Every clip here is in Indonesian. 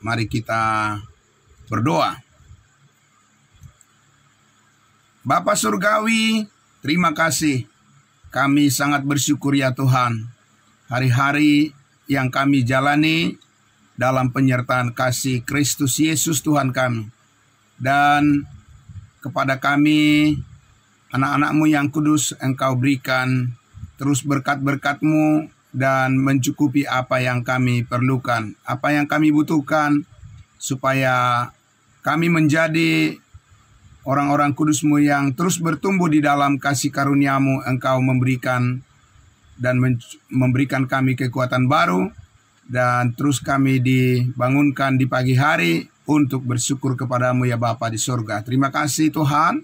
Mari kita berdoa. Bapa Surgawi, terima kasih. Kami sangat bersyukur ya Tuhan. Hari-hari yang kami jalani dalam penyertaan kasih Kristus Yesus Tuhan kami. Dan kepada kami, anak-anak-Mu yang kudus, Engkau berikan terus berkat-berkat-Mu dan mencukupi apa yang kami perlukan, apa yang kami butuhkan, supaya kami menjadi orang-orang kudus-Mu yang terus bertumbuh di dalam kasih karunia-Mu. Engkau memberikan dan memberikan kami kekuatan baru, dan terus kami dibangunkan di pagi hari untuk bersyukur kepada-Mu ya Bapa di surga. Terima kasih Tuhan,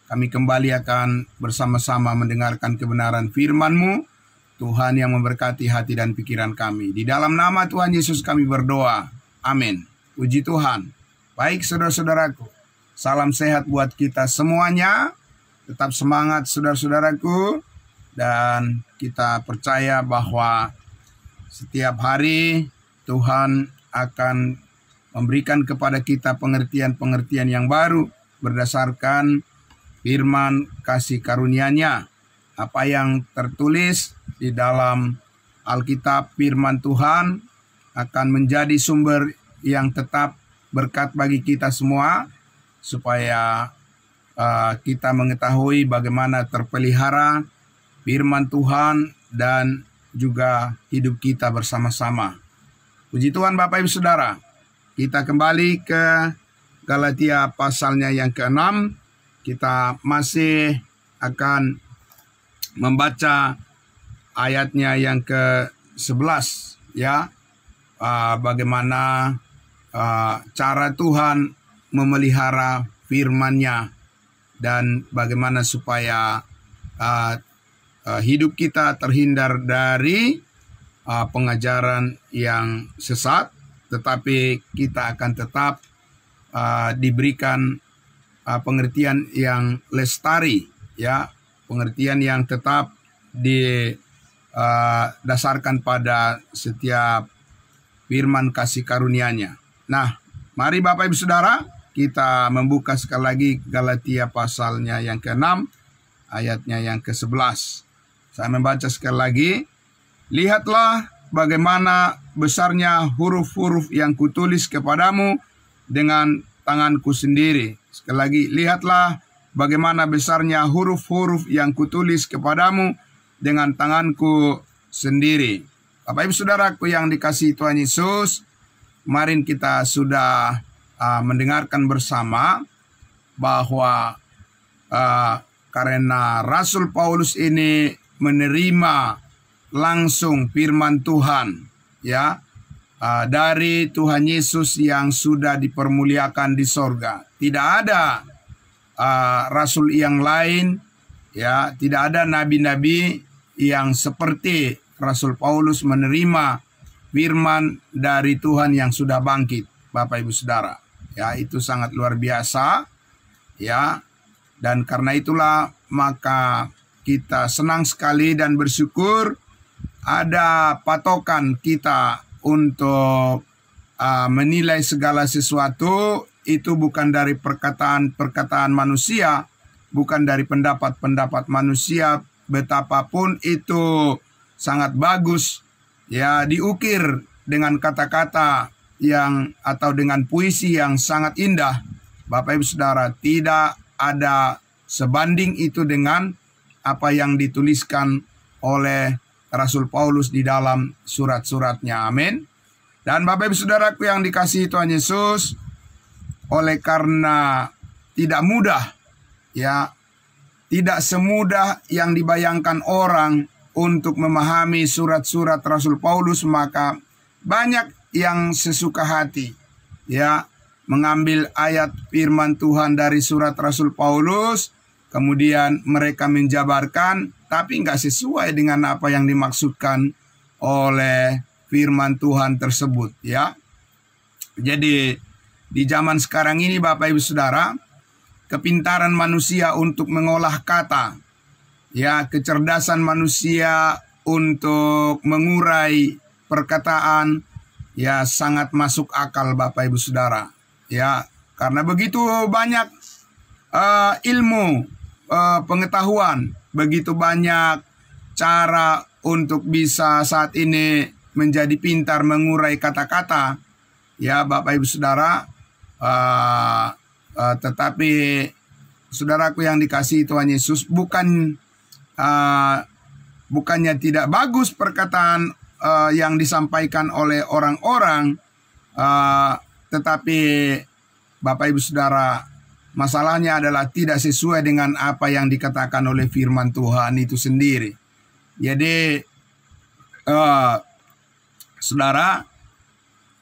kami kembali akan bersama-sama mendengarkan kebenaran firman-Mu, Tuhan yang memberkati hati dan pikiran kami. Di dalam nama Tuhan Yesus kami berdoa. Amin. Puji Tuhan. Baik saudara-saudaraku, salam sehat buat kita semuanya. Tetap semangat saudara-saudaraku. Dan kita percaya bahwa setiap hari Tuhan akan memberikan kepada kita pengertian-pengertian yang baru berdasarkan firman kasih karunia-Nya. Apa yang tertulis di dalam Alkitab firman Tuhan akan menjadi sumber yang tetap berkat bagi kita semua, supaya kita mengetahui bagaimana terpelihara firman Tuhan dan juga hidup kita bersama-sama. Puji Tuhan Bapak Ibu Saudara, kita kembali ke Galatia pasalnya yang ke-6. Kita masih akan membaca ayatnya yang ke-11 ya. Bagaimana cara Tuhan memelihara firman-Nya, dan bagaimana supaya hidup kita terhindar dari pengajaran yang sesat, tetapi kita akan tetap diberikan pengertian yang lestari ya, pengertian yang tetap didasarkan pada setiap firman kasih karunia-Nya. Nah, mari Bapak Ibu Saudara, kita membuka sekali lagi Galatia pasalnya yang ke-6, ayatnya yang ke-11. Saya membaca sekali lagi. Lihatlah bagaimana besarnya huruf-huruf yang kutulis kepadamu dengan tanganku sendiri. Sekali lagi, lihatlah bagaimana besarnya huruf-huruf yang kutulis kepadamu dengan tanganku sendiri. Bapak Ibu Saudaraku yang dikasihi Tuhan Yesus, kemarin kita sudah mendengarkan bersama bahwa karena Rasul Paulus ini menerima langsung firman Tuhan ya, dari Tuhan Yesus yang sudah dipermuliakan di sorga. Tidak ada rasul yang lain ya, tidak ada nabi-nabi yang seperti Rasul Paulus menerima firman dari Tuhan yang sudah bangkit. Bapak Ibu Saudara ya, itu sangat luar biasa ya, dan karena itulah maka kita senang sekali dan bersyukur ada patokan kita untuk menilai segala sesuatu. Itu bukan dari perkataan-perkataan manusia, bukan dari pendapat-pendapat manusia, betapapun itu sangat bagus ya, diukir dengan kata-kata yang atau dengan puisi yang sangat indah. Bapak Ibu Saudara, tidak ada sebanding itu dengan apa yang dituliskan oleh Rasul Paulus di dalam surat-suratnya. Amin. Dan Bapak Ibu Saudaraku yang dikasihi Tuhan Yesus, oleh karena tidak mudah ya, tidak semudah yang dibayangkan orang untuk memahami surat-surat Rasul Paulus, maka banyak yang sesuka hati ya mengambil ayat firman Tuhan dari surat Rasul Paulus, kemudian mereka menjabarkan tapi nggak sesuai dengan apa yang dimaksudkan oleh firman Tuhan tersebut ya. Jadi di zaman sekarang ini Bapak Ibu Saudara, kepintaran manusia untuk mengolah kata ya, kecerdasan manusia untuk mengurai perkataan ya sangat masuk akal Bapak Ibu Saudara. Ya, karena begitu banyak ilmu, pengetahuan, begitu banyak cara untuk bisa saat ini menjadi pintar mengurai kata-kata, ya Bapak Ibu Saudara. Tetapi saudaraku yang dikasihi Tuhan Yesus, bukannya tidak bagus perkataan yang disampaikan oleh orang-orang, tetapi Bapak Ibu Saudara, masalahnya adalah tidak sesuai dengan apa yang dikatakan oleh firman Tuhan itu sendiri. Jadi saudara,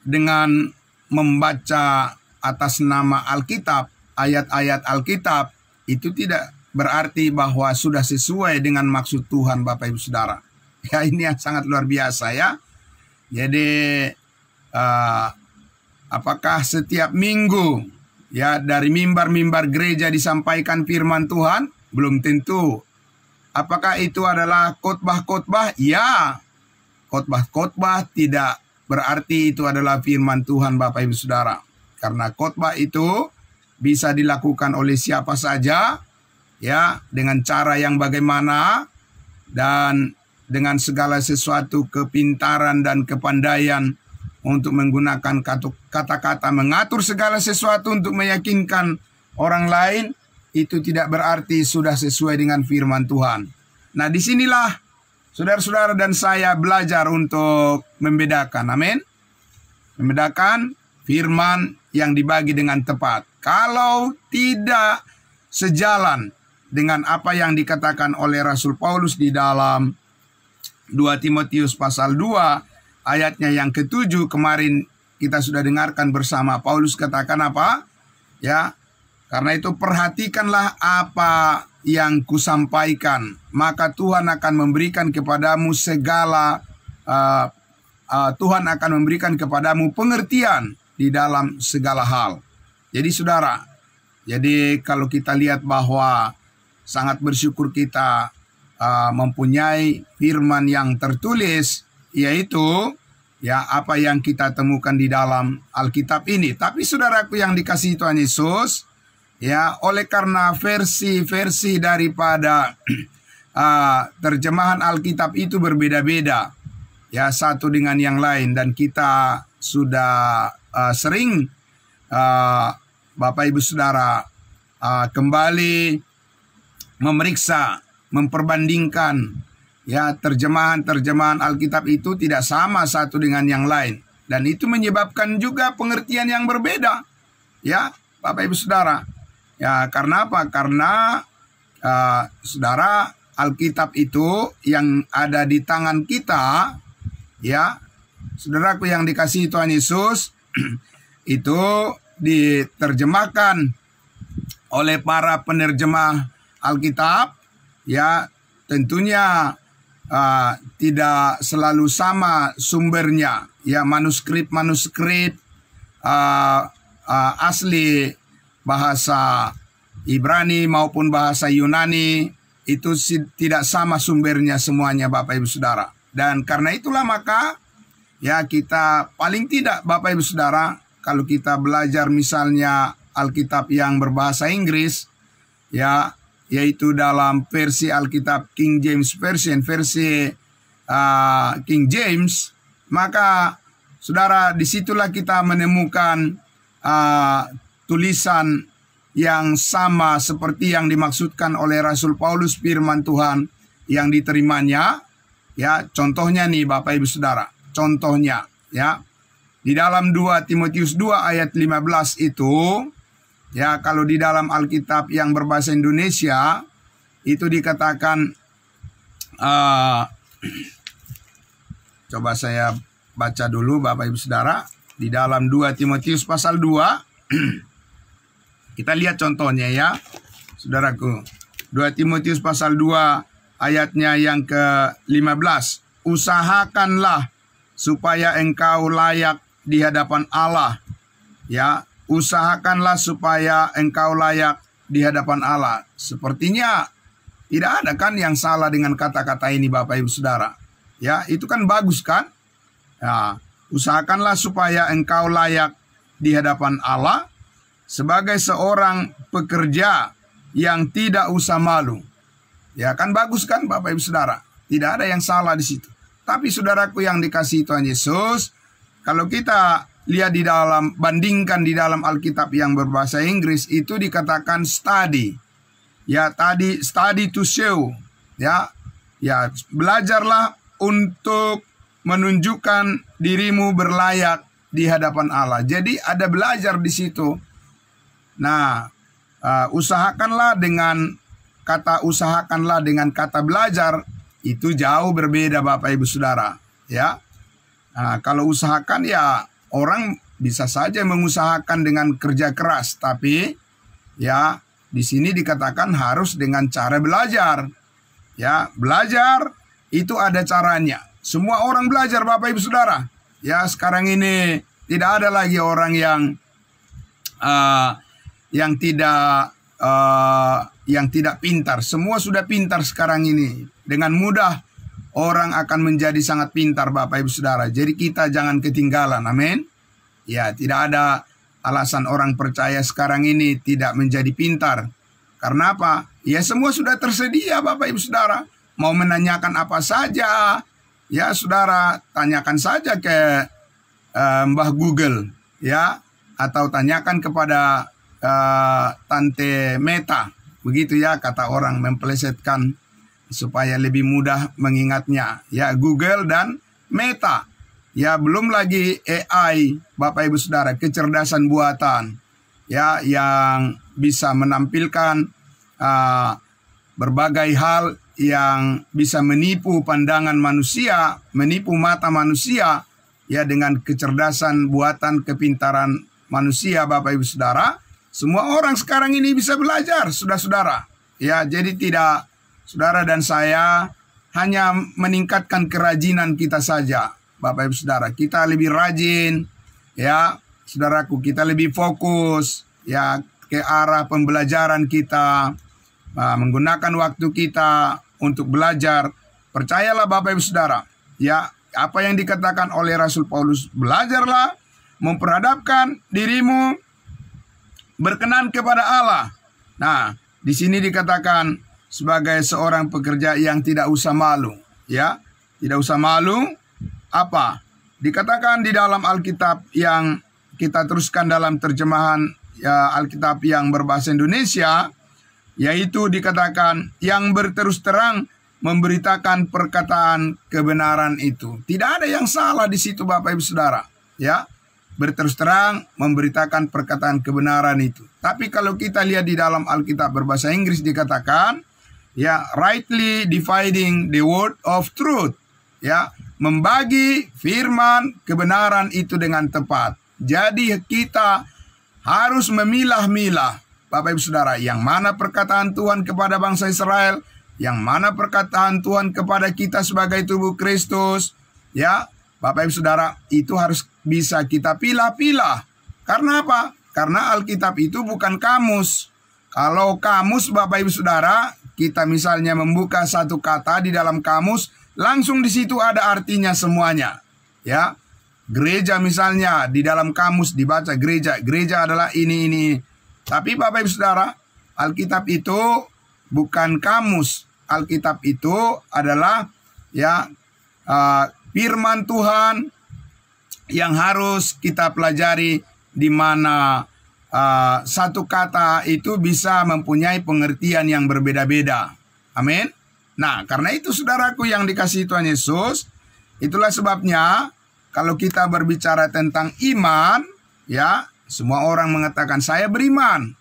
dengan membaca atas nama Alkitab, ayat-ayat Alkitab, itu tidak berarti bahwa sudah sesuai dengan maksud Tuhan Bapak Ibu Saudara. Ya, ini yang sangat luar biasa ya. Jadi apakah setiap minggu ya dari mimbar-mimbar gereja disampaikan firman Tuhan? Belum tentu. Apakah itu adalah khotbah-khotbah? Ya, khotbah-khotbah tidak berarti itu adalah firman Tuhan Bapak Ibu Saudara. Karena khotbah itu bisa dilakukan oleh siapa saja, ya, dengan cara yang bagaimana, dan dengan segala sesuatu kepintaran dan kepandaian untuk menggunakan kata-kata, mengatur segala sesuatu untuk meyakinkan orang lain, itu tidak berarti sudah sesuai dengan firman Tuhan. Nah, disinilah saudara-saudara dan saya belajar untuk membedakan, amin, membedakan firman yang dibagi dengan tepat. Kalau tidak sejalan dengan apa yang dikatakan oleh Rasul Paulus di dalam 2 Timotius pasal 2 ayatnya yang ke-7, kemarin kita sudah dengarkan bersama. Paulus katakan apa? Ya, karena itu perhatikanlah apa yang kusampaikan, maka Tuhan akan memberikan kepadamu Tuhan akan memberikan kepadamu pengertian di dalam segala hal. Jadi saudara, jadi kalau kita lihat bahwa sangat bersyukur kita mempunyai firman yang tertulis, yaitu ya apa yang kita temukan di dalam Alkitab ini. Tapi saudaraku yang dikasihi Tuhan Yesus, ya, oleh karena versi-versi daripada terjemahan Alkitab itu berbeda-beda, ya, satu dengan yang lain, dan kita sudah sering Bapak Ibu Saudara kembali memeriksa, memperbandingkan, ya, terjemahan Alkitab itu tidak sama satu dengan yang lain, dan itu menyebabkan juga pengertian yang berbeda, ya Bapak Ibu Saudara. Ya, karena apa? Karena saudara, Alkitab itu yang ada di tangan kita, ya, saudaraku yang dikasihi Tuhan Yesus, itu diterjemahkan oleh para penerjemah Alkitab, ya, tentunya tidak selalu sama sumbernya, ya, manuskrip asli bahasa Ibrani maupun bahasa Yunani itu tidak sama sumbernya semuanya Bapak Ibu Saudara. Dan karena itulah maka ya kita paling tidak Bapak Ibu Saudara, kalau kita belajar misalnya Alkitab yang berbahasa Inggris, ya, yaitu dalam versi Alkitab King James Version, versi King James, maka saudara, disitulah kita menemukan tulisan yang sama seperti yang dimaksudkan oleh Rasul Paulus, firman Tuhan yang diterimanya. Ya, contohnya nih Bapak Ibu Saudara, contohnya ya, di dalam 2 Timotius 2 ayat 15 itu, ya, kalau di dalam Alkitab yang berbahasa Indonesia itu dikatakan, coba saya baca dulu Bapak Ibu Saudara, di dalam 2 Timotius pasal 2, kita lihat contohnya ya, saudaraku. 2 Timotius pasal 2 ayatnya yang ke-15. Usahakanlah supaya engkau layak di hadapan Allah. Ya, usahakanlah supaya engkau layak di hadapan Allah. Sepertinya tidak ada kan yang salah dengan kata-kata ini Bapak Ibu Saudara. Ya, itu kan bagus kan? Ya, Usahakanlah supaya engkau layak di hadapan Allah sebagai seorang pekerja yang tidak usah malu. Ya kan bagus kan Bapak Ibu Saudara? Tidak ada yang salah di situ. Tapi saudaraku yang dikasihi Tuhan Yesus, kalau kita lihat bandingkan di dalam Alkitab yang berbahasa Inggris, itu dikatakan study. Ya tadi study to show. Ya belajarlah untuk menunjukkan dirimu berlayak di hadapan Allah. Jadi ada belajar di situ. Nah, usahakanlah dengan kata belajar itu jauh berbeda Bapak Ibu Saudara, ya. Nah, kalau usahakan ya orang bisa saja mengusahakan dengan kerja keras, tapi ya di sini dikatakan harus dengan cara belajar. Ya, belajar itu ada caranya. Semua orang belajar Bapak Ibu Saudara. Ya, sekarang ini tidak ada lagi orang yang tidak pintar. Semua sudah pintar sekarang ini. Dengan mudah orang akan menjadi sangat pintar Bapak Ibu Saudara. Jadi kita jangan ketinggalan. Amin. Ya, tidak ada alasan orang percaya sekarang ini tidak menjadi pintar. Karena apa? Ya semua sudah tersedia Bapak Ibu Saudara. Mau menanyakan apa saja, ya saudara tanyakan saja ke Mbah Google, ya, atau tanyakan kepada Tante Meta, begitu ya kata orang, memplesetkan supaya lebih mudah mengingatnya. Ya, Google dan Meta. Ya, belum lagi AI, Bapak Ibu Saudara, kecerdasan buatan, ya, yang bisa menampilkan berbagai hal yang bisa menipu pandangan manusia, menipu mata manusia, ya, dengan kecerdasan buatan, kepintaran manusia, Bapak Ibu Saudara. Semua orang sekarang ini bisa belajar, saudara-saudara. Ya, jadi tidak saudara dan saya hanya meningkatkan kerajinan kita saja, Bapak Ibu Saudara. Kita lebih rajin, ya, saudaraku, kita lebih fokus, ya, ke arah pembelajaran kita, menggunakan waktu kita untuk belajar. Percayalah Bapak Ibu Saudara, ya, apa yang dikatakan oleh Rasul Paulus, belajarlah memperhadapkan dirimu berkenan kepada Allah. Nah, di sini dikatakan sebagai seorang pekerja yang tidak usah malu, ya. Tidak usah malu apa? Dikatakan di dalam Alkitab yang kita teruskan dalam terjemahan ya, Alkitab yang berbahasa Indonesia, yaitu dikatakan yang berterus terang memberitakan perkataan kebenaran itu. Tidak ada yang salah di situ Bapak Ibu Saudara, ya. Berterus terang memberitakan perkataan kebenaran itu. Tapi kalau kita lihat di dalam Alkitab berbahasa Inggris dikatakan, ya, rightly dividing the word of truth, ya, membagi firman kebenaran itu dengan tepat. Jadi kita harus memilah-milah Bapak Ibu Saudara, yang mana perkataan Tuhan kepada bangsa Israel, yang mana perkataan Tuhan kepada kita sebagai tubuh Kristus, ya. Bapak Ibu Saudara, itu harus bisa kita pilah-pilah. Karena apa? Karena Alkitab itu bukan kamus. Kalau kamus Bapak Ibu Saudara, kita misalnya membuka satu kata di dalam kamus, langsung di situ ada artinya semuanya. Ya, gereja misalnya di dalam kamus dibaca gereja, gereja adalah ini. Tapi Bapak Ibu Saudara, Alkitab itu bukan kamus. Alkitab itu adalah ya firman Tuhan yang harus kita pelajari, di mana satu kata itu bisa mempunyai pengertian yang berbeda-beda. Amin. Nah, karena itu saudaraku yang dikasihi Tuhan Yesus, itulah sebabnya kalau kita berbicara tentang iman, ya, semua orang mengatakan saya beriman,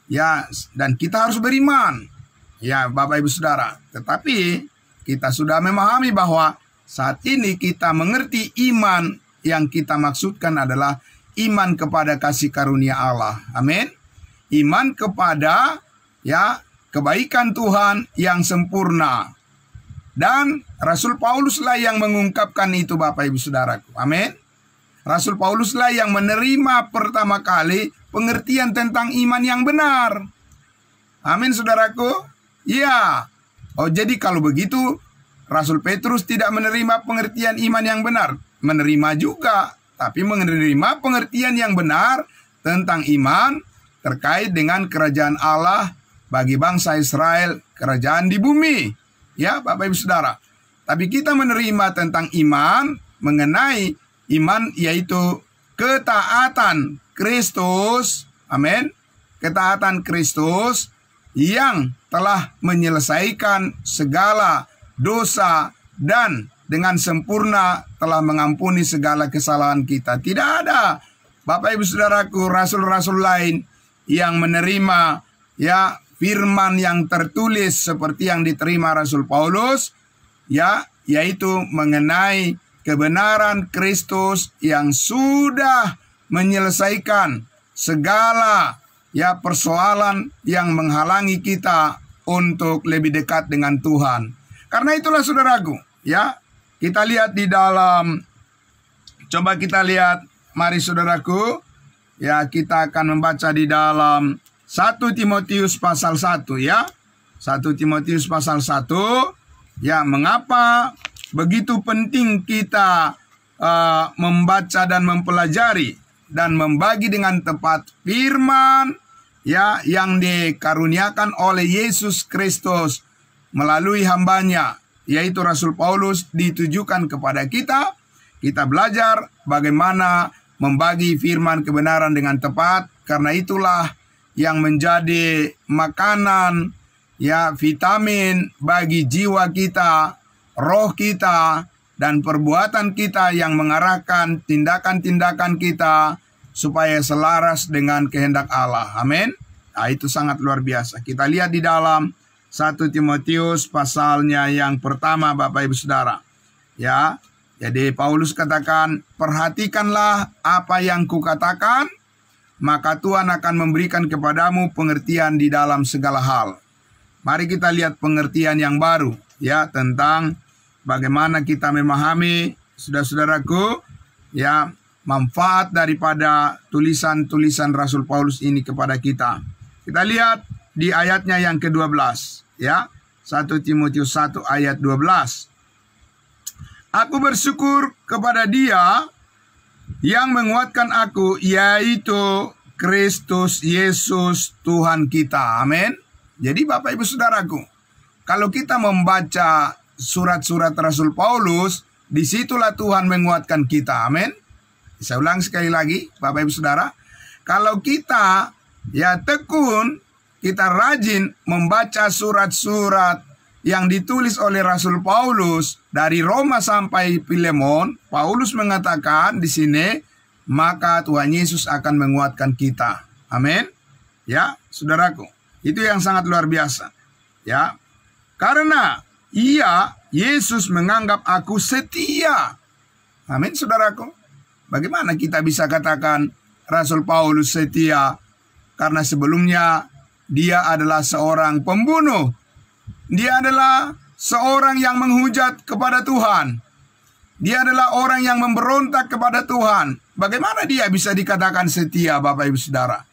ya, dan kita harus beriman, ya, Bapak Ibu Saudara. Tetapi kita sudah memahami bahwa saat ini kita mengerti iman yang kita maksudkan adalah iman kepada kasih karunia Allah. Amin. Iman kepada ya kebaikan Tuhan yang sempurna. Dan Rasul Pauluslah yang mengungkapkan itu Bapak Ibu Saudaraku. Amin. Rasul Pauluslah yang menerima pertama kali pengertian tentang iman yang benar. Amin saudaraku. Ya. Oh, jadi kalau begitu Rasul Petrus tidak menerima pengertian iman yang benar. menerima juga, tapi menerima pengertian yang benar tentang iman terkait dengan kerajaan Allah bagi bangsa Israel, kerajaan di bumi. Ya, Bapak Ibu Saudara. Tapi kita menerima tentang iman, mengenai iman yaitu ketaatan Kristus. Amin. Ketaatan Kristus yang telah menyelesaikan segala dosa dan dengan sempurna telah mengampuni segala kesalahan kita. Tidak ada, Bapak Ibu Saudaraku, rasul-rasul lain yang menerima ya firman yang tertulis seperti yang diterima Rasul Paulus, ya, yaitu mengenai kebenaran Kristus yang sudah menyelesaikan segala ya persoalan yang menghalangi kita untuk lebih dekat dengan Tuhan. Karena itulah saudaraku, ya, kita lihat di dalam, coba kita lihat, mari saudaraku, ya, kita akan membaca di dalam 1 Timotius pasal 1, ya. 1 Timotius pasal 1, ya, mengapa begitu penting kita membaca dan mempelajari dan membagi dengan tepat firman, ya, yang dikaruniakan oleh Yesus Kristus melalui hambanya, yaitu Rasul Paulus, ditujukan kepada kita. Kita belajar bagaimana membagi firman kebenaran dengan tepat, karena itulah yang menjadi makanan, ya, vitamin bagi jiwa kita, roh kita, dan perbuatan kita yang mengarahkan tindakan-tindakan kita supaya selaras dengan kehendak Allah. Amin. Nah, itu sangat luar biasa. Kita lihat di dalam 1 Timotius pasalnya yang pertama, Bapak Ibu Saudara. Ya, jadi Paulus katakan, perhatikanlah apa yang kukatakan, maka Tuhan akan memberikan kepadamu pengertian di dalam segala hal. Mari kita lihat pengertian yang baru, ya, tentang bagaimana kita memahami, saudara-saudaraku, ya, manfaat daripada tulisan-tulisan Rasul Paulus ini kepada kita. Kita lihat di ayatnya yang ke-12, ya, 1 Timotius 1 ayat 12. Aku bersyukur kepada Dia yang menguatkan aku, yaitu Kristus Yesus Tuhan kita. Amin. Jadi Bapak Ibu Saudaraku, kalau kita membaca surat-surat Rasul Paulus, disitulah Tuhan menguatkan kita. Amin. Saya ulang sekali lagi, Bapak Ibu Saudara, kalau kita ya tekun, kita rajin membaca surat-surat yang ditulis oleh Rasul Paulus dari Roma sampai Filemon, Paulus mengatakan di sini, maka Tuhan Yesus akan menguatkan kita. Amin. Ya, saudaraku, itu yang sangat luar biasa. Ya, karena Yesus menganggap aku setia. Amin, saudaraku. Bagaimana kita bisa katakan Rasul Paulus setia? Karena sebelumnya dia adalah seorang pembunuh. Dia adalah seorang yang menghujat kepada Tuhan. Dia adalah orang yang memberontak kepada Tuhan. Bagaimana dia bisa dikatakan setia, Bapak Ibu Saudara?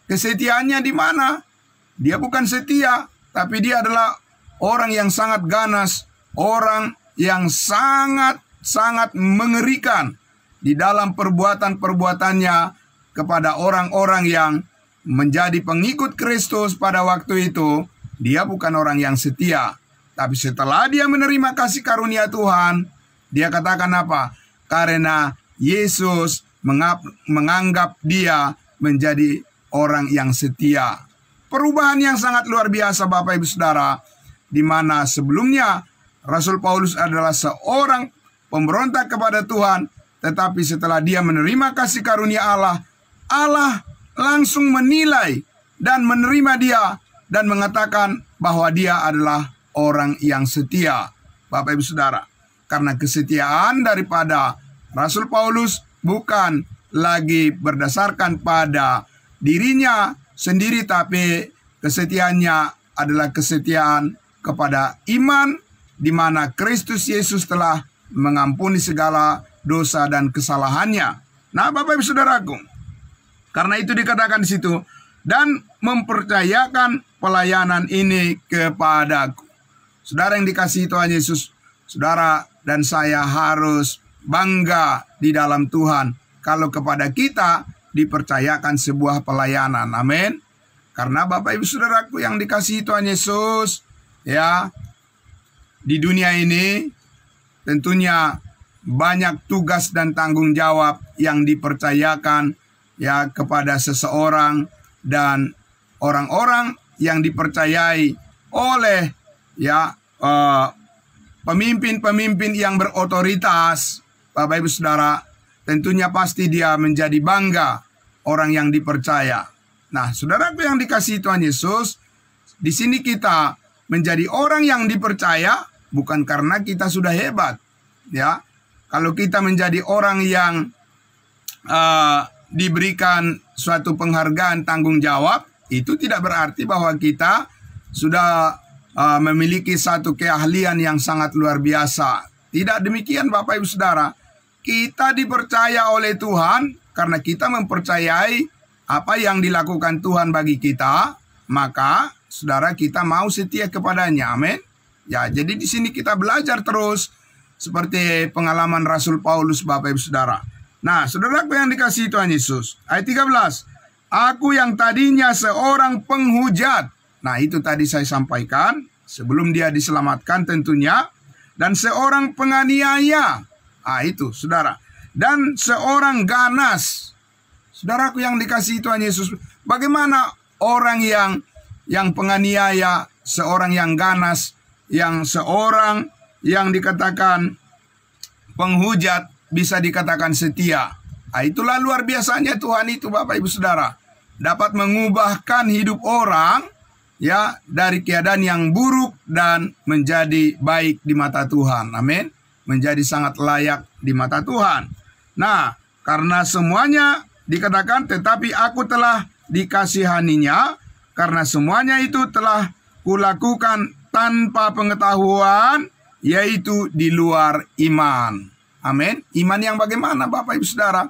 Kesetiaannya di mana? Dia bukan setia, tapi dia adalah orang yang sangat ganas, orang yang sangat mengerikan di dalam perbuatan-perbuatannya kepada orang-orang yang menjadi pengikut Kristus pada waktu itu. Dia bukan orang yang setia. Tapi setelah dia menerima kasih karunia Tuhan, dia katakan apa? Karena Yesus menganggap dia menjadi orang yang setia. Perubahan yang sangat luar biasa, Bapak Ibu Saudara, di mana sebelumnya Rasul Paulus adalah seorang pemberontak kepada Tuhan, tetapi setelah dia menerima kasih karunia Allah, Allah langsung menilai dan menerima dia dan mengatakan bahwa dia adalah orang yang setia, Bapak Ibu Saudara. Karena kesetiaan daripada Rasul Paulus bukan lagi berdasarkan pada dirinya sendiri, tapi kesetiaannya adalah kesetiaan kepada iman, di mana Kristus Yesus telah mengampuni segala dosa dan kesalahannya. Nah, Bapak Ibu Saudaraku, karena itu dikatakan di situ, dan mempercayakan pelayanan ini kepadaku. Saudara yang dikasihi Tuhan Yesus, saudara dan saya harus bangga di dalam Tuhan kalau kepada kita dipercayakan sebuah pelayanan. Amin. Karena Bapak Ibu Saudaraku yang dikasihi Tuhan Yesus, ya, di dunia ini tentunya banyak tugas dan tanggung jawab yang dipercayakan ya kepada seseorang, dan orang-orang yang dipercayai oleh ya pemimpin-pemimpin yang berotoritas, Bapak Ibu Saudara, tentunya pasti dia menjadi bangga orang yang dipercaya. Nah, saudaraku yang dikasihi Tuhan Yesus, di sini kita menjadi orang yang dipercaya bukan karena kita sudah hebat, ya. Kalau kita menjadi orang yang diberikan suatu penghargaan tanggung jawab, itu tidak berarti bahwa kita sudah memiliki satu keahlian yang sangat luar biasa. Tidak demikian Bapak Ibu Saudara. Kita dipercaya oleh Tuhan karena kita mempercayai apa yang dilakukan Tuhan bagi kita, maka saudara kita mau setia kepadanya. Amin. Ya, jadi di sini kita belajar terus seperti pengalaman Rasul Paulus, Bapak Ibu Saudara. Nah, saudaraku yang dikasihi Tuhan Yesus, ayat 13. Aku yang tadinya seorang penghujat. Nah, itu tadi saya sampaikan sebelum dia diselamatkan tentunya, dan seorang penganiaya. Ah, itu saudara. Dan seorang ganas. Saudaraku yang dikasihi Tuhan Yesus, bagaimana orang yang penganiaya, seorang yang ganas, yang seorang yang dikatakan penghujat bisa dikatakan setia. Nah, itulah luar biasanya Tuhan itu, Bapak Ibu Saudara. Dapat mengubahkan hidup orang ya dari keadaan yang buruk dan menjadi baik di mata Tuhan. Amin. Menjadi sangat layak di mata Tuhan. Nah, karena semuanya dikatakan, tetapi aku telah dikasihaninya, karena semuanya itu telah kulakukan tanpa pengetahuan, yaitu di luar iman. Amin. Iman yang bagaimana, Bapak Ibu Saudara?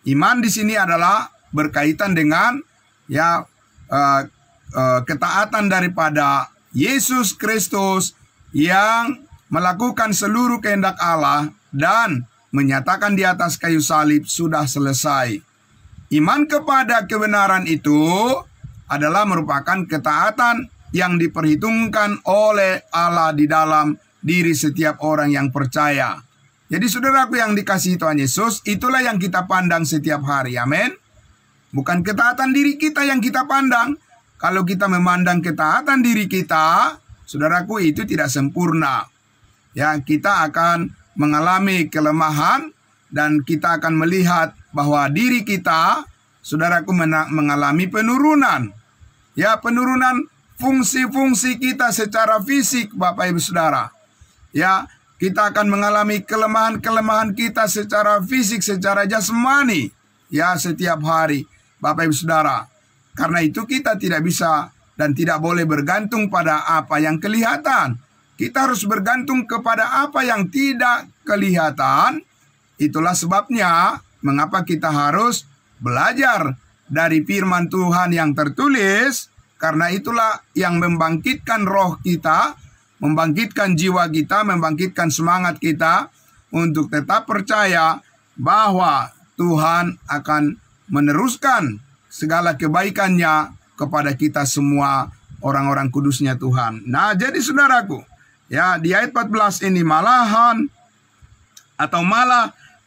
Iman di sini adalah berkaitan dengan ya ketaatan daripada Yesus Kristus yang melakukan seluruh kehendak Allah dan menyatakan di atas kayu salib sudah selesai. Iman kepada kebenaran itu adalah merupakan ketaatan yang diperhitungkan oleh Allah di dalam diri setiap orang yang percaya. Jadi saudaraku yang dikasihi Tuhan Yesus, itulah yang kita pandang setiap hari. Amin. Bukan ketaatan diri kita yang kita pandang. Kalau kita memandang ketaatan diri kita, saudaraku, itu tidak sempurna. Ya, kita akan mengalami kelemahan dan kita akan melihat bahwa diri kita, saudaraku, mengalami penurunan. Ya, penurunan fungsi-fungsi kita secara fisik, Bapak Ibu Saudara. Ya, kita akan mengalami kelemahan-kelemahan kita secara fisik, secara jasmani. Ya, setiap hari, Bapak Ibu Saudara. Karena itu kita tidak bisa dan tidak boleh bergantung pada apa yang kelihatan. Kita harus bergantung kepada apa yang tidak kelihatan. Itulah sebabnya mengapa kita harus belajar dari firman Tuhan yang tertulis. Karena itulah yang membangkitkan roh kita, membangkitkan jiwa kita, membangkitkan semangat kita untuk tetap percaya bahwa Tuhan akan meneruskan segala kebaikannya kepada kita semua orang-orang kudusnya Tuhan. Nah, jadi saudaraku, ya, di ayat 14 ini malah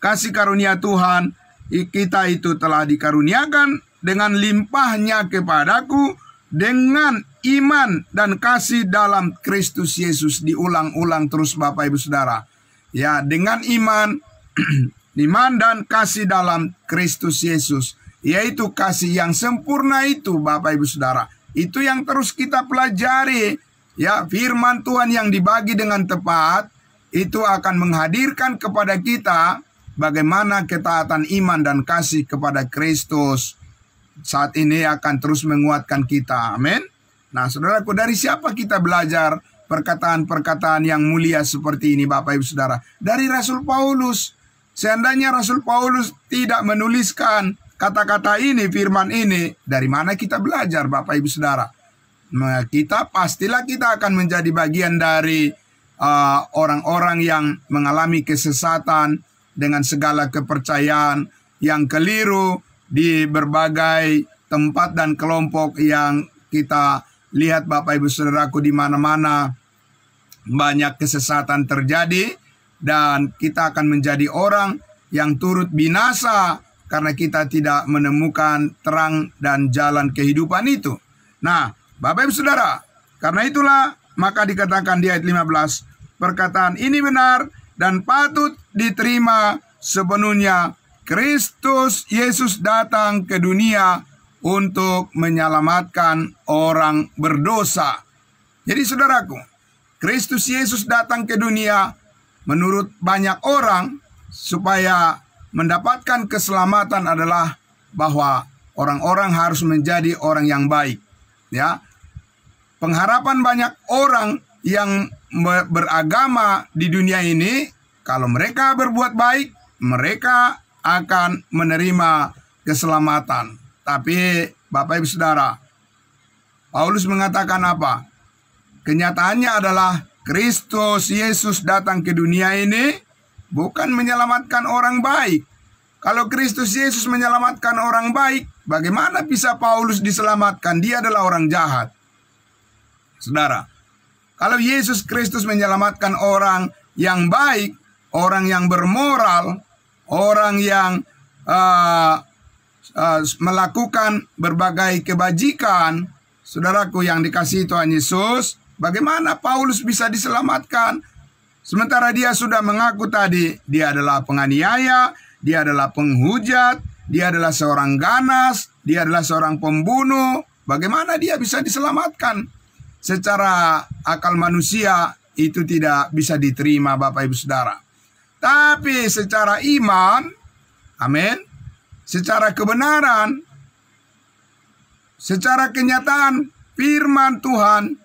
kasih karunia Tuhan kita itu telah dikaruniakan dengan limpahnya kepadaku dengan iman dan kasih dalam Kristus Yesus. Diulang-ulang terus Bapak Ibu Saudara. Ya, dengan iman, iman dan kasih dalam Kristus Yesus. Yaitu kasih yang sempurna itu, Bapak Ibu Saudara. Itu yang terus kita pelajari. Ya, firman Tuhan yang dibagi dengan tepat itu akan menghadirkan kepada kita bagaimana ketaatan iman dan kasih kepada Kristus saat ini akan terus menguatkan kita. Amin. Nah, saudaraku, dari siapa kita belajar perkataan-perkataan yang mulia seperti ini, Bapak Ibu Saudara? Dari Rasul Paulus. Seandainya Rasul Paulus tidak menuliskan kata-kata ini, firman ini, dari mana kita belajar, Bapak Ibu Saudara? Nah, pastilah kita akan menjadi bagian dari orang-orang yang mengalami kesesatan dengan segala kepercayaan yang keliru di berbagai tempat dan kelompok yang kita lihat Bapak Ibu Saudaraku, di mana-mana banyak kesesatan terjadi dan kita akan menjadi orang yang turut binasa karena kita tidak menemukan terang dan jalan kehidupan itu. Nah, Bapak Ibu Saudara, karena itulah maka dikatakan di ayat 15, perkataan ini benar dan patut diterima sepenuhnya. Kristus Yesus datang ke dunia untuk menyelamatkan orang berdosa. Jadi saudaraku, Kristus Yesus datang ke dunia menurut banyak orang supaya mendapatkan keselamatan adalah bahwa orang-orang harus menjadi orang yang baik. Ya, pengharapan banyak orang yang beragama di dunia ini, kalau mereka berbuat baik, mereka akan menerima keselamatan. Tapi Bapak Ibu Saudara, Paulus mengatakan apa? Kenyataannya adalah Kristus Yesus datang ke dunia ini bukan menyelamatkan orang baik. Kalau Kristus Yesus menyelamatkan orang baik, bagaimana bisa Paulus diselamatkan? Dia adalah orang jahat. Saudara, kalau Yesus Kristus menyelamatkan orang yang baik, orang yang bermoral, orang yang melakukan berbagai kebajikan, saudaraku yang dikasihi Tuhan Yesus, bagaimana Paulus bisa diselamatkan? Sementara dia sudah mengaku tadi, dia adalah penganiaya, dia adalah penghujat, dia adalah seorang ganas, dia adalah seorang pembunuh. Bagaimana dia bisa diselamatkan? Secara akal manusia itu tidak bisa diterima Bapak Ibu Saudara. Tapi secara iman, amin, secara kebenaran, secara kenyataan, firman Tuhan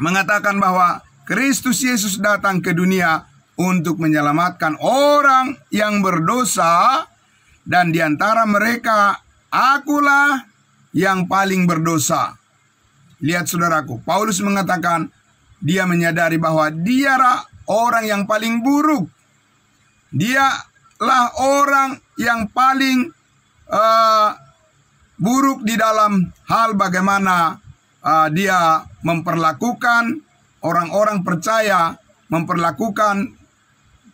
mengatakan bahwa Kristus Yesus datang ke dunia untuk menyelamatkan orang yang berdosa, dan di antara mereka akulah yang paling berdosa. Lihat saudaraku, Paulus mengatakan dia menyadari bahwa dialah orang yang paling buruk. Dialah orang yang paling buruk di dalam hal bagaimana dia memperlakukan orang-orang percaya, memperlakukan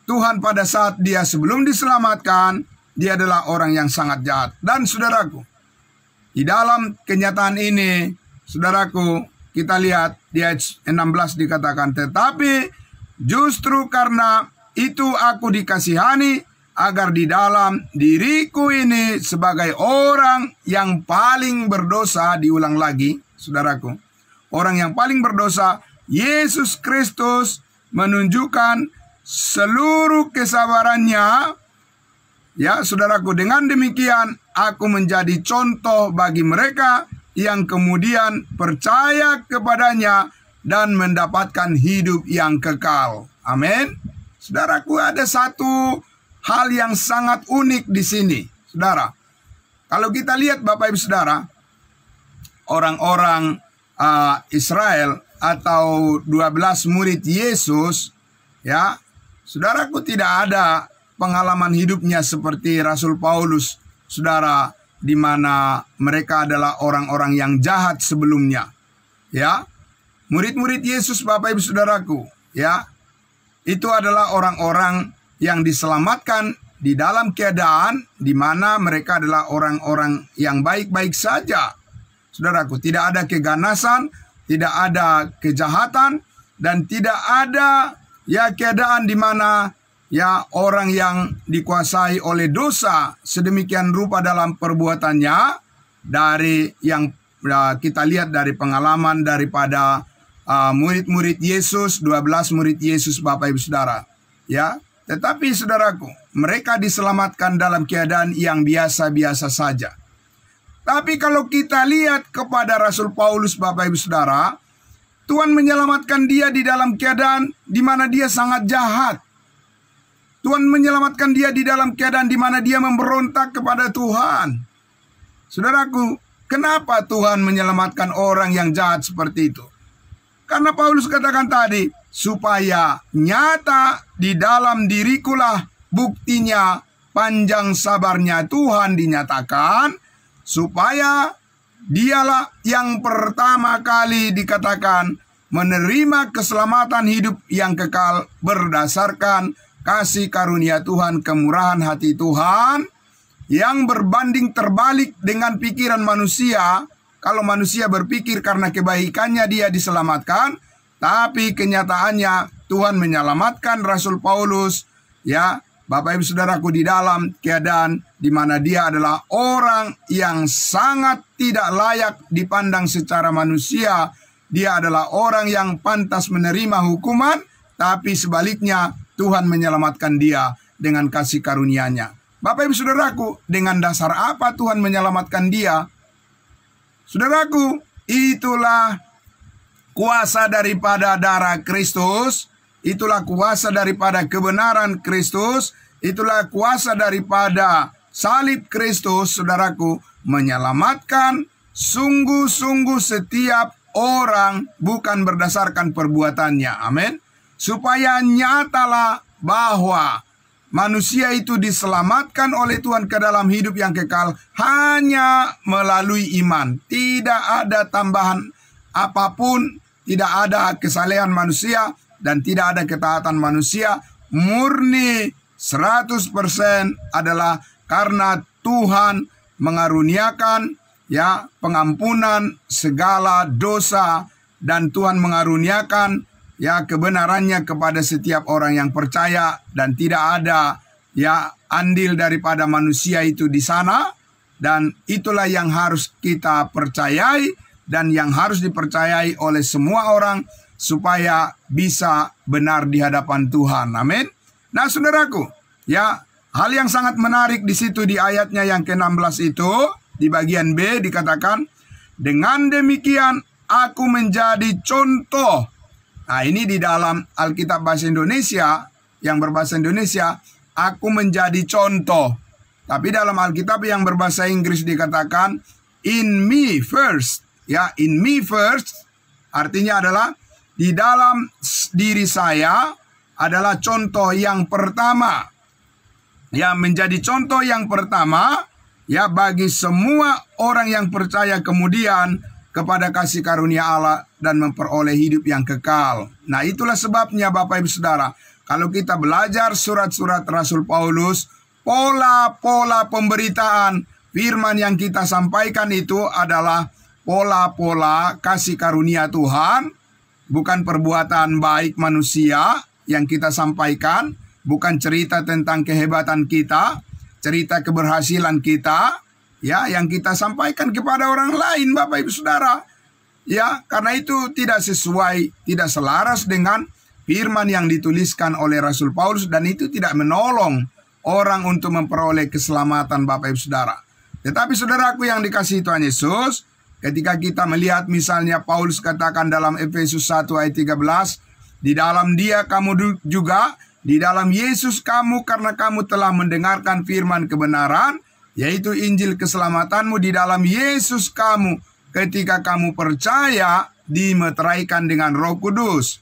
Tuhan pada saat dia sebelum diselamatkan. Dia adalah orang yang sangat jahat. Dan saudaraku, di dalam kenyataan ini, saudaraku, kita lihat di ayat 16 dikatakan, tetapi justru karena itu aku dikasihani, agar di dalam diriku ini sebagai orang yang paling berdosa, diulang lagi, saudaraku, orang yang paling berdosa, Yesus Kristus menunjukkan seluruh kesabarannya. Ya, saudaraku, dengan demikian aku menjadi contoh bagi mereka yang kemudian percaya kepadanya dan mendapatkan hidup yang kekal. Amin. Saudaraku, ada satu hal yang sangat unik di sini, saudara. Kalau kita lihat Bapak Ibu Saudara, orang-orang Israel atau 12 murid Yesus, ya, saudaraku, tidak ada pengalaman hidupnya seperti Rasul Paulus, saudara, di mana mereka adalah orang-orang yang jahat sebelumnya. Ya, murid-murid Yesus Bapak Ibu Saudaraku, ya, itu adalah orang-orang yang diselamatkan di dalam keadaan di mana mereka adalah orang-orang yang baik-baik saja. Saudaraku, tidak ada keganasan, tidak ada kejahatan, dan tidak ada ya keadaan di mana ya orang yang dikuasai oleh dosa sedemikian rupa dalam perbuatannya, dari yang kita lihat dari pengalaman daripada murid-murid Yesus, 12 murid Yesus Bapak Ibu Saudara. Ya, tetapi saudaraku, mereka diselamatkan dalam keadaan yang biasa-biasa saja. Tapi kalau kita lihat kepada Rasul Paulus Bapak Ibu Saudara, Tuhan menyelamatkan dia di dalam keadaan di mana dia sangat jahat. Tuhan menyelamatkan dia di dalam keadaan di mana dia memberontak kepada Tuhan. Saudaraku, kenapa Tuhan menyelamatkan orang yang jahat seperti itu? Karena Paulus katakan tadi, supaya nyata di dalam dirikulah buktinya panjang sabarnya Tuhan dinyatakan, supaya dialah yang pertama kali dikatakan menerima keselamatan hidup yang kekal berdasarkan kasih karunia Tuhan, kemurahan hati Tuhan, yang berbanding terbalik dengan pikiran manusia. Kalau manusia berpikir karena kebaikannya dia diselamatkan, tapi kenyataannya Tuhan menyelamatkan Rasul Paulus, ya, Bapak Ibu Saudaraku, di dalam keadaan di mana dia adalah orang yang sangat tidak layak dipandang secara manusia. Dia adalah orang yang pantas menerima hukuman, tapi sebaliknya Tuhan menyelamatkan dia dengan kasih karunia-Nya. Bapak Ibu Saudaraku, dengan dasar apa Tuhan menyelamatkan dia? Saudaraku, itulah kuasa daripada darah Kristus, itulah kuasa daripada kebenaran Kristus, itulah kuasa daripada salib Kristus, saudaraku, menyelamatkan sungguh-sungguh setiap orang, bukan berdasarkan perbuatannya. Amin. Supaya nyatalah bahwa manusia itu diselamatkan oleh Tuhan ke dalam hidup yang kekal hanya melalui iman. Tidak ada tambahan apapun, tidak ada kesalehan manusia, dan tidak ada ketaatan manusia. Murni 100% adalah karena Tuhan mengaruniakan, ya, pengampunan segala dosa, dan Tuhan mengaruniakan, ya, kebenarannya kepada setiap orang yang percaya, dan tidak ada, ya, andil daripada manusia itu di sana. Dan itulah yang harus kita percayai dan yang harus dipercayai oleh semua orang supaya bisa benar di hadapan Tuhan. Amin. Nah, saudaraku, ya, hal yang sangat menarik di situ di ayatnya yang ke-16 itu, di bagian B dikatakan, dengan demikian aku menjadi contoh. Nah, ini di dalam Alkitab bahasa Indonesia, yang berbahasa Indonesia, aku menjadi contoh. Tapi dalam Alkitab yang berbahasa Inggris dikatakan, in me first. Ya, in me first, artinya adalah di dalam diri saya adalah contoh yang pertama. Ya, menjadi contoh yang pertama, ya, bagi semua orang yang percaya kemudian kepada kasih karunia Allah dan memperoleh hidup yang kekal. Nah, itulah sebabnya Bapak Ibu Saudara, kalau kita belajar surat-surat Rasul Paulus, pola-pola pemberitaan firman yang kita sampaikan itu adalah pola-pola kasih karunia Tuhan, bukan perbuatan baik manusia yang kita sampaikan, bukan cerita tentang kehebatan kita, cerita keberhasilan kita, ya, yang kita sampaikan kepada orang lain, Bapak Ibu Saudara. Ya, karena itu tidak sesuai, tidak selaras dengan firman yang dituliskan oleh Rasul Paulus, dan itu tidak menolong orang untuk memperoleh keselamatan, Bapak Ibu Saudara. Tetapi saudaraku yang dikasihi Tuhan Yesus, ketika kita melihat misalnya Paulus katakan dalam Efesus 1 ayat 13, di dalam Dia kamu juga, di dalam Yesus kamu, karena kamu telah mendengarkan firman kebenaran, yaitu Injil keselamatanmu, di dalam Yesus kamu, ketika kamu percaya, dimeteraikan dengan Roh Kudus.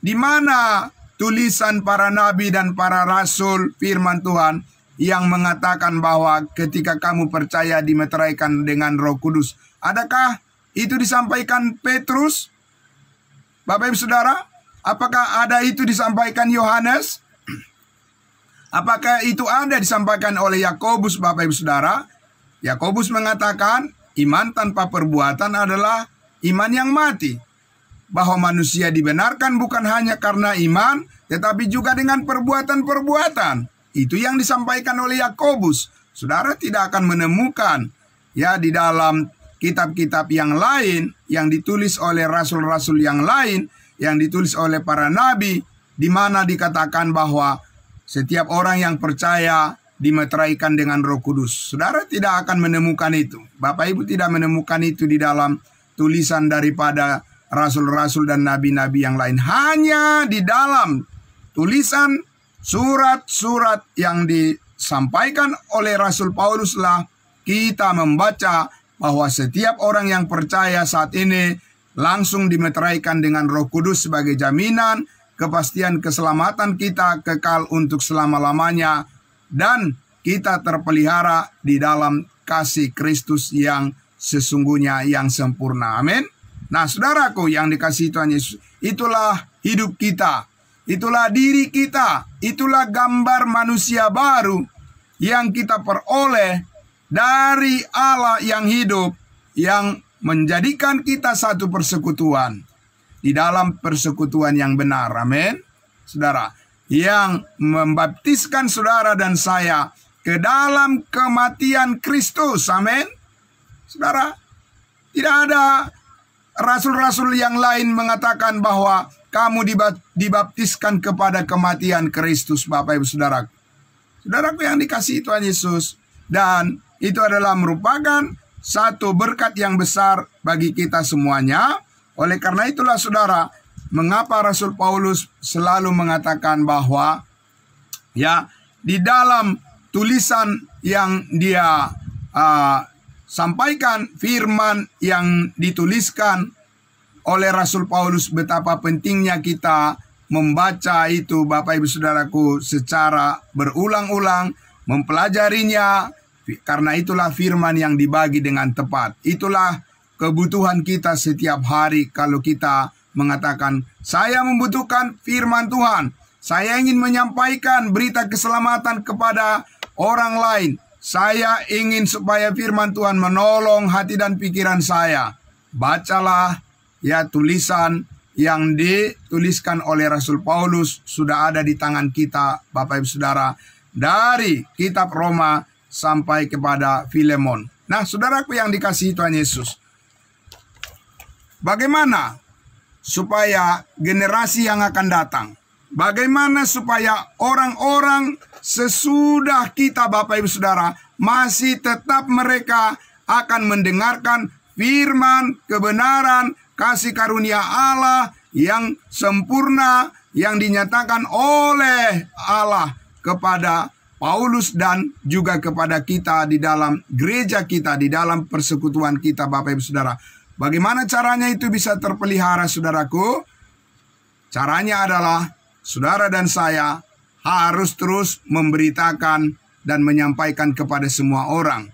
Di mana tulisan para nabi dan para rasul firman Tuhan yang mengatakan bahwa ketika kamu percaya dimeteraikan dengan Roh Kudus? Adakah itu disampaikan Petrus? Bapak Ibu Saudara, apakah ada itu disampaikan Yohanes? Apakah itu ada disampaikan oleh Yakobus, Bapak Ibu Saudara? Yakobus mengatakan iman tanpa perbuatan adalah iman yang mati. Bahwa manusia dibenarkan bukan hanya karena iman, tetapi juga dengan perbuatan-perbuatan. Itu yang disampaikan oleh Yakobus. Saudara tidak akan menemukan, ya, di dalam kitab-kitab yang lain, yang ditulis oleh rasul-rasul yang lain, yang ditulis oleh para nabi, di mana dikatakan bahwa setiap orang yang percaya dimeteraikan dengan Roh Kudus. Saudara tidak akan menemukan itu. Bapak Ibu tidak menemukan itu di dalam tulisan daripada rasul-rasul dan nabi-nabi yang lain. Hanya di dalam tulisan surat-surat yang disampaikan oleh Rasul Paulus lah kita membaca bahwa setiap orang yang percaya saat ini langsung dimeteraikan dengan Roh Kudus sebagai jaminan kepastian keselamatan kita kekal untuk selama-lamanya, dan kita terpelihara di dalam kasih Kristus yang sesungguhnya yang sempurna. Amin. Nah, saudaraku yang dikasihi Tuhan Yesus, itulah hidup kita, itulah diri kita, itulah gambar manusia baru yang kita peroleh dari Allah yang hidup, yang menjadikan kita satu persekutuan di dalam persekutuan yang benar. Amin. Saudara, yang membaptiskan saudara dan saya ke dalam kematian Kristus. Amin. Saudara, tidak ada rasul-rasul yang lain mengatakan bahwa kamu dibaptiskan kepada kematian Kristus, Bapak Ibu Saudara. Saudaraku yang dikasihi Tuhan Yesus, dan itu adalah merupakan satu berkat yang besar bagi kita semuanya. Oleh karena itulah saudara, mengapa Rasul Paulus selalu mengatakan bahwa ya di dalam tulisan yang dia sampaikan, firman yang dituliskan oleh Rasul Paulus, betapa pentingnya kita membaca itu, Bapak Ibu Saudaraku, secara berulang-ulang, mempelajarinya, karena itulah firman yang dibagi dengan tepat. Itulah kebutuhan kita setiap hari. Kalau kita mengatakan, saya membutuhkan firman Tuhan, saya ingin menyampaikan berita keselamatan kepada orang lain, saya ingin supaya firman Tuhan menolong hati dan pikiran saya, bacalah ya tulisan yang dituliskan oleh Rasul Paulus, sudah ada di tangan kita, Bapak Ibu Saudara, dari kitab Roma sampai kepada Filemon. Nah, saudaraku yang dikasihi Tuhan Yesus, bagaimana supaya generasi yang akan datang, bagaimana supaya orang-orang sesudah kita, Bapak Ibu Saudara, masih tetap mereka akan mendengarkan firman kebenaran, kasih karunia Allah yang sempurna yang dinyatakan oleh Allah kepada Paulus dan juga kepada kita di dalam gereja kita, di dalam persekutuan kita, Bapak Ibu Saudara. Bagaimana caranya itu bisa terpelihara, saudaraku? Caranya adalah saudara dan saya harus terus memberitakan dan menyampaikan kepada semua orang.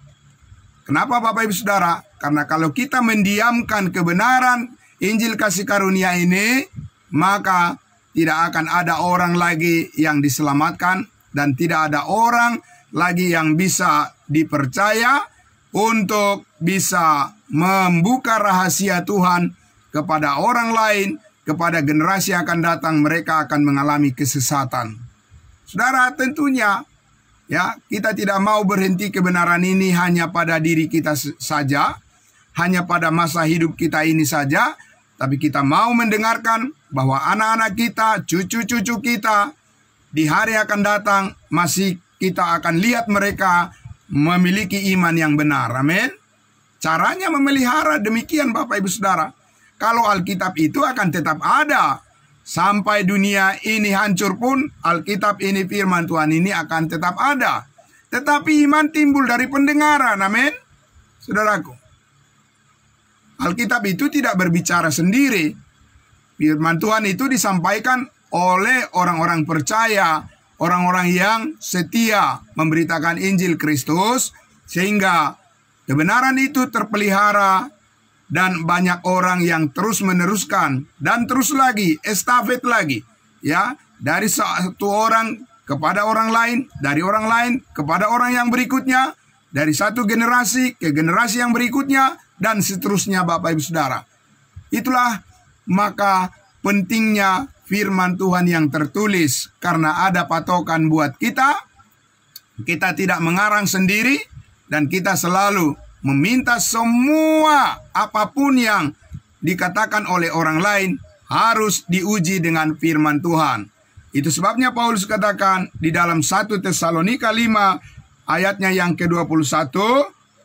Kenapa, Bapak Ibu Saudara? Karena kalau kita mendiamkan kebenaran Injil kasih karunia ini, maka tidak akan ada orang lagi yang diselamatkan, dan tidak ada orang lagi yang bisa dipercaya untuk bisa membuka rahasia Tuhan kepada orang lain, kepada generasi yang akan datang. Mereka akan mengalami kesesatan. Saudara, tentunya ya, kita tidak mau berhenti kebenaran ini hanya pada diri kita saja, hanya pada masa hidup kita ini saja, tapi kita mau mendengarkan bahwa anak-anak kita, cucu-cucu kita, di hari akan datang masih kita akan lihat mereka memiliki iman yang benar. Amin. Caranya memelihara demikian, Bapak Ibu Saudara. Kalau Alkitab itu akan tetap ada sampai dunia ini hancur pun, Alkitab ini, firman Tuhan ini akan tetap ada. Tetapi iman timbul dari pendengaran. Amin. Saudaraku, Alkitab itu tidak berbicara sendiri. Firman Tuhan itu disampaikan oleh orang-orang percaya, orang-orang yang setia memberitakan Injil Kristus, sehingga kebenaran itu terpelihara dan banyak orang yang terus meneruskan dan terus lagi, estafet lagi, ya, dari satu orang kepada orang lain, dari orang lain kepada orang yang berikutnya, dari satu generasi ke generasi yang berikutnya, dan seterusnya, Bapak Ibu Saudara. Itulah maka pentingnya firman Tuhan yang tertulis, karena ada patokan buat kita. Kita tidak mengarang sendiri, dan kita selalu meminta semua apapun yang dikatakan oleh orang lain harus diuji dengan firman Tuhan. Itu sebabnya Paulus katakan di dalam 1 Tesalonika 5 ayatnya yang ke-21,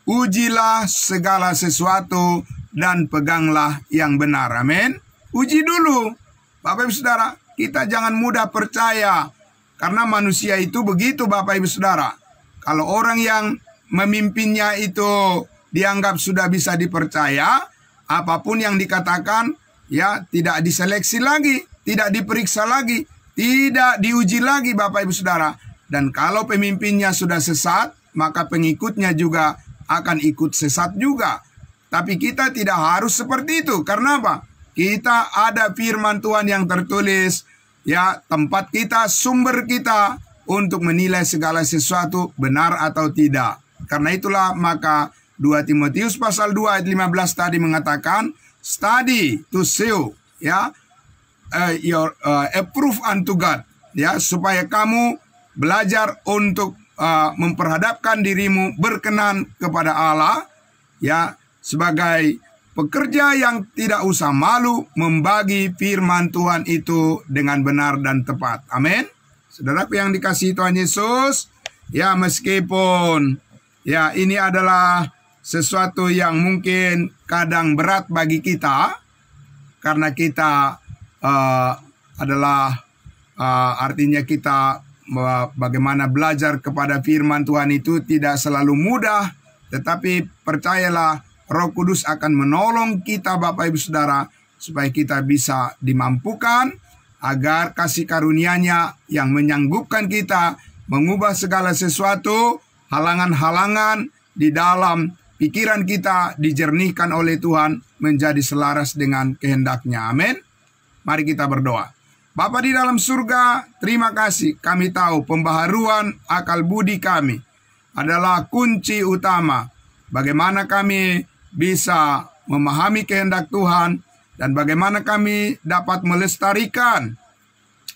ujilah segala sesuatu dan peganglah yang benar. Amin. Uji dulu, Bapak Ibu Saudara. Kita jangan mudah percaya, karena manusia itu begitu, Bapak Ibu Saudara. Kalau orang yang memimpinnya itu dianggap sudah bisa dipercaya, apapun yang dikatakan ya tidak diseleksi lagi. tidak diperiksa lagi, tidak diuji lagi Bapak Ibu Saudara. Dan kalau pemimpinnya sudah sesat, maka pengikutnya juga akan ikut sesat juga. Tapi kita tidak harus seperti itu. Karena apa? Kita ada firman Tuhan yang tertulis, ya, tempat kita, sumber kita untuk menilai segala sesuatu benar atau tidak. Karena itulah maka 2 Timotius pasal 2 ayat 15 tadi mengatakan, study to show, ya, approve unto God, ya, supaya kamu belajar untuk memperhadapkan dirimu berkenan kepada Allah, ya, sebagai pekerja yang tidak usah malu membagi firman Tuhan itu dengan benar dan tepat. Amin. Saudaraku yang dikasihi Tuhan Yesus, ya, meskipun ya ini adalah sesuatu yang mungkin kadang berat bagi kita, karena kita artinya kita bagaimana belajar kepada firman Tuhan itu tidak selalu mudah, tetapi percayalah Roh Kudus akan menolong kita Bapak Ibu Saudara supaya kita bisa dimampukan agar kasih karunia-Nya yang menyanggupkan kita mengubah segala sesuatu, halangan-halangan di dalam pikiran kita dijernihkan oleh Tuhan menjadi selaras dengan kehendak-Nya. Amin. Mari kita berdoa. Bapa di dalam surga, terima kasih. Kami tahu pembaharuan akal budi kami adalah kunci utama bagaimana kami bisa memahami kehendak Tuhan dan bagaimana kami dapat melestarikan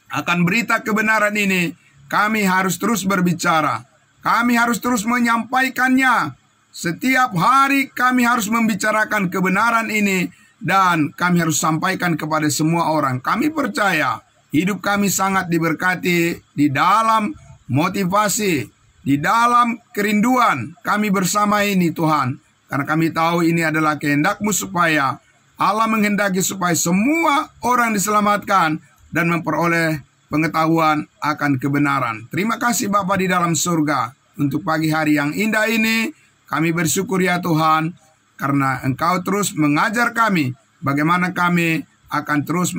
akan berita kebenaran ini. Kami harus terus berbicara. Kami harus terus menyampaikannya. Setiap hari kami harus membicarakan kebenaran ini dan kami harus sampaikan kepada semua orang. Kami percaya hidup kami sangat diberkati di dalam motivasi, di dalam kerinduan kami bersama ini Tuhan. Karena kami tahu ini adalah kehendak-Mu supaya Allah menghendaki supaya semua orang diselamatkan dan memperoleh pengetahuan akan kebenaran. Terima kasih Bapa di dalam surga untuk pagi hari yang indah ini. Kami bersyukur ya Tuhan karena Engkau terus mengajar kami bagaimana kami akan terus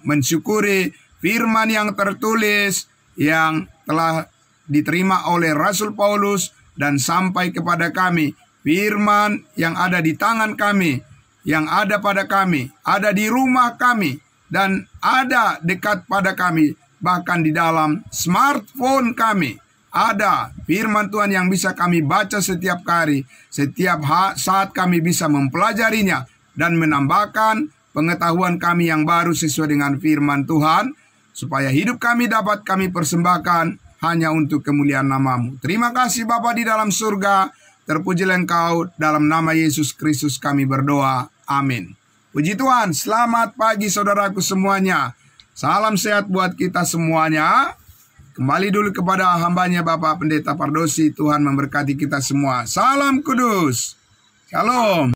mensyukuri firman yang tertulis yang telah diterima oleh Rasul Paulus dan sampai kepada kami. Firman yang ada di tangan kami, yang ada pada kami, ada di rumah kami, dan ada dekat pada kami. Bahkan di dalam smartphone kami ada firman Tuhan yang bisa kami baca setiap hari. Setiap saat kami bisa mempelajarinya dan menambahkan pengetahuan kami yang baru sesuai dengan firman Tuhan, supaya hidup kami dapat kami persembahkan hanya untuk kemuliaan nama-Mu. Terima kasih Bapa di dalam surga, terpujilah Engkau, dalam nama Yesus Kristus kami berdoa. Amin. Puji Tuhan, selamat pagi saudaraku semuanya. Salam sehat buat kita semuanya. Kembali dulu kepada hambanya Bapak Pendeta Pardosi. Tuhan memberkati kita semua. Salam kudus. Shalom.